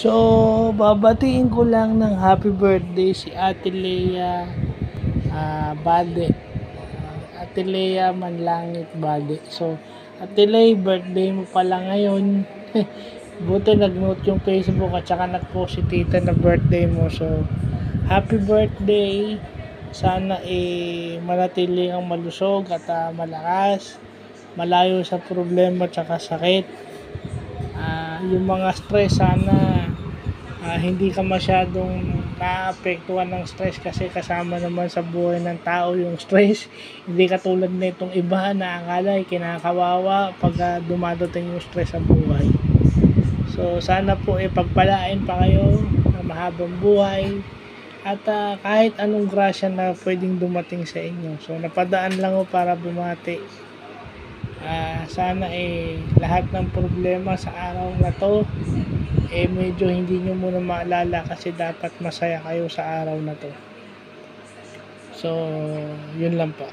So, babatiin ko lang ng happy birthday si Ate Lea Bade. Ate Lea Manlangit Bade. So, Ate Lea, birthday mo pala ngayon. Buti nag-note yung Facebook at saka nag-post si tita na birthday mo. So, happy birthday. Sana manatili ang malusog at malakas. Malayo sa problema at saka sakit. Yung mga stress sana hindi ka masyadong naapektuhan ng stress kasi kasama naman sa buhay ng tao yung stress. Hindi katulad na itong iba na akala kinakawawa pag dumadating yung stress sa buhay. So sana po pagpalain pa kayo ng mahabang buhay at kahit anong grasya na pwedeng dumating sa inyo. So napadaan lang ko para bumati. Sana lahat ng problema sa araw na to medyo hindi nyo muna maalala kasi dapat masaya kayo sa araw na to. So yun lang po.